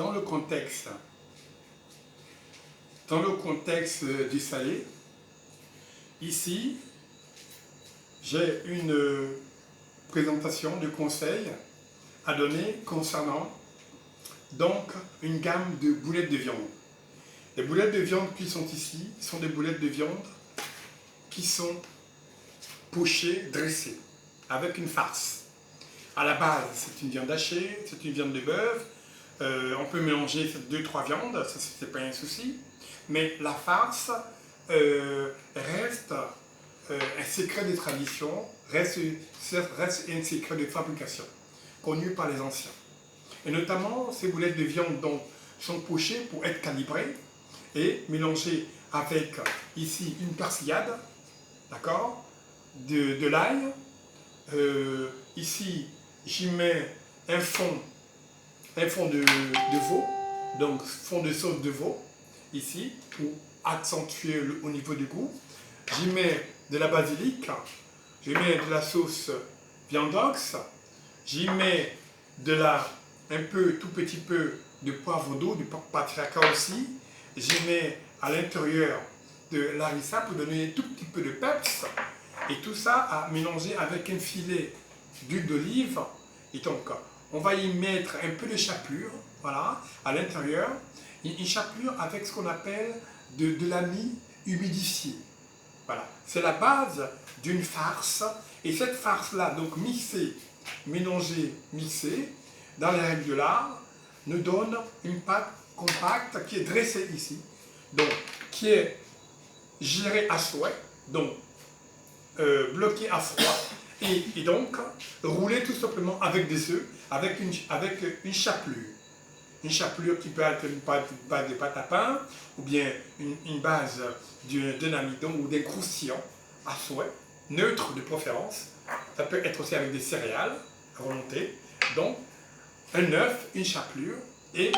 dans le contexte, du salé, ici, j'ai une présentation de conseils à donner concernant donc une gamme de boulettes de viande. Les boulettes de viande qui sont ici sont des boulettes de viande qui sont pochées, dressées, avec une farce. À la base, c'est une viande hachée, c'est une viande de bœuf. On peut mélanger 2-3 viandes, ça c'est pas un souci. Mais la farce reste un secret de tradition, reste un secret de fabrication, connu par les anciens. Et notamment, ces boulettes de viande donc, sont pochées pour être calibrées et mélangées avec ici une persillade, d'accord, de l'ail. Ici, j'y mets un fond de veau, donc fond de sauce de veau, ici, pour accentuer au niveau du goût. J'y mets de la basilic, j'y mets de la sauce viandox, j'y mets tout petit peu de poivre d'eau, du paprika aussi. J'y mets à l'intérieur de l'harissa pour donner un tout petit peu de peps. Et tout ça à mélanger avec un filet d'huile d'olive. Et donc, on va y mettre un peu de chapelure, voilà, à l'intérieur. Une chapelure avec ce qu'on appelle de l'anis humidifié. Voilà, c'est la base d'une farce. Et cette farce-là, donc mélangée, mixée, dans les règles de l'art, nous donne une pâte compacte qui est dressée ici, donc qui est gérée à souhait, donc bloquée à froid, et donc roulée tout simplement avec des œufs, avec une chapelure. Une chapelure qui peut être une base de pâte à pain, ou bien une base d'un amidon ou d'un croustillant à souhait, neutre de préférence. Ça peut être aussi avec des céréales à volonté. Donc, un œuf, une chapelure, et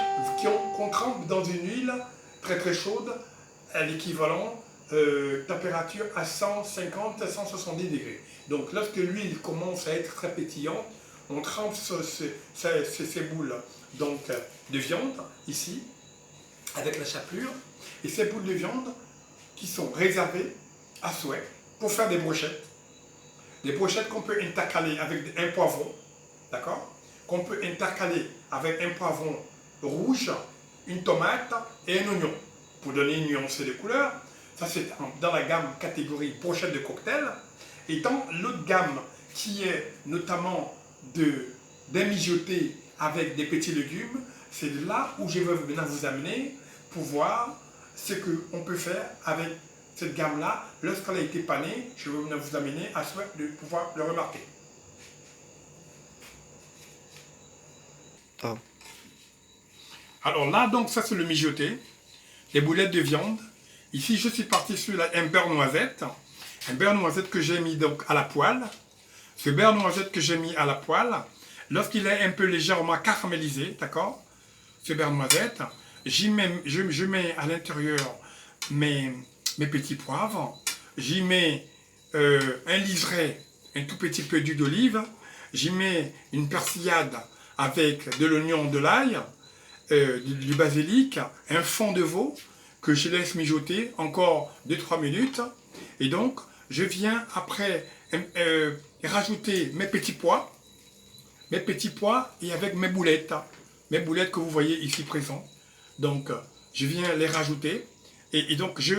qu'on trempe dans une huile très très chaude, à l'équivalent température à 150 à 170 degrés. Donc, lorsque l'huile commence à être très pétillante, on trempe ces boules donc, de viande, ici, avec la chapelure, et ces boules de viande qui sont réservées à souhait pour faire des brochettes. Des brochettes qu'on peut intercaler avec un poivron, d'accord? Qu'on peut intercaler avec un poivron rouge, une tomate et un oignon, pour donner une nuance de couleur. Ça, c'est dans la gamme catégorie brochette de cocktail. Et dans l'autre gamme, qui est notamment d'un mijoté avec des petits légumes, c'est là où je vais maintenant vous amener pour voir ce qu'on peut faire avec cette gamme-là. Lorsqu'elle a été panée, je vais maintenant vous amener à souhait de pouvoir le remarquer. Ah. Alors là, donc, ça c'est le mijoté, les boulettes de viande. Ici, je suis parti sur un beurre noisette. Un beurre noisette que j'ai mis donc à la poêle. Ce beurre noisette que j'ai mis à la poêle, lorsqu'il est un peu légèrement caramélisé, d'accord, ce beurre noisette, je mets à l'intérieur mes petits poivres, j'y mets un liseré, un tout petit peu d'huile d'olive, j'y mets une persillade avec de l'oignon, de l'ail, du basilic, un fond de veau que je laisse mijoter encore 2-3 minutes. Et donc, je viens après rajouter mes petits pois et avec mes boulettes que vous voyez ici présentes. Donc, je viens les rajouter et donc je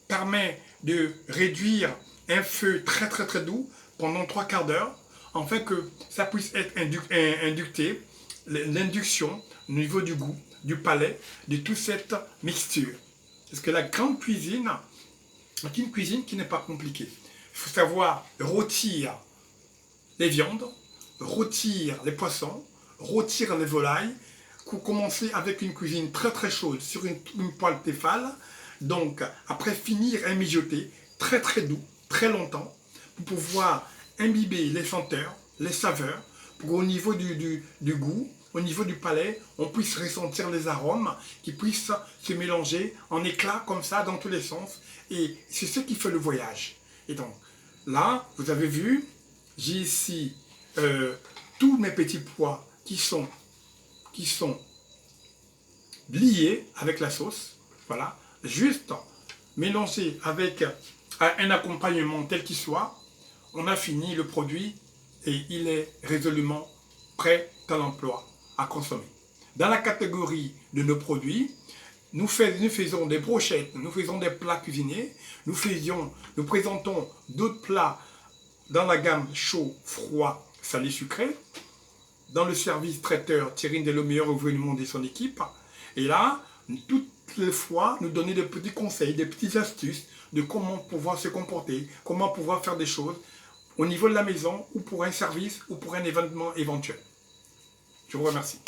permets de réduire un feu très très très doux pendant 3/4 d'heure, afin que ça puisse être inducté, l'induction au niveau du goût, du palais, de toute cette mixture. Parce que la grande cuisine est une cuisine qui n'est pas compliquée. Il faut savoir rôtir les viandes, rôtir les poissons, rôtir les volailles, commencer avec une cuisine très très chaude sur une poêle Tefal, donc après finir un mijoté très très doux, très longtemps, pour pouvoir imbiber les senteurs, les saveurs, pour qu'au niveau du goût, au niveau du palais, on puisse ressentir les arômes qui puissent se mélanger en éclats comme ça dans tous les sens. Et c'est ce qui fait le voyage. Et donc, là, vous avez vu, j'ai ici tous mes petits pois qui sont lié avec la sauce. Voilà, juste mélangé avec un accompagnement tel qu'il soit, on a fini le produit et il est résolument prêt à l'emploi, à consommer. Dans la catégorie de nos produits, nous faisons des brochettes, nous faisons des plats cuisinés, nous présentons d'autres plats dans la gamme chaud, froid, salé, sucré, dans le service traiteur Thierry Dello, meilleur ouvrier du monde et son équipe. Et là, toutes les fois, nous donner des petits conseils, des petites astuces de comment pouvoir se comporter, comment pouvoir faire des choses au niveau de la maison ou pour un service ou pour un événement éventuel. Je vous remercie.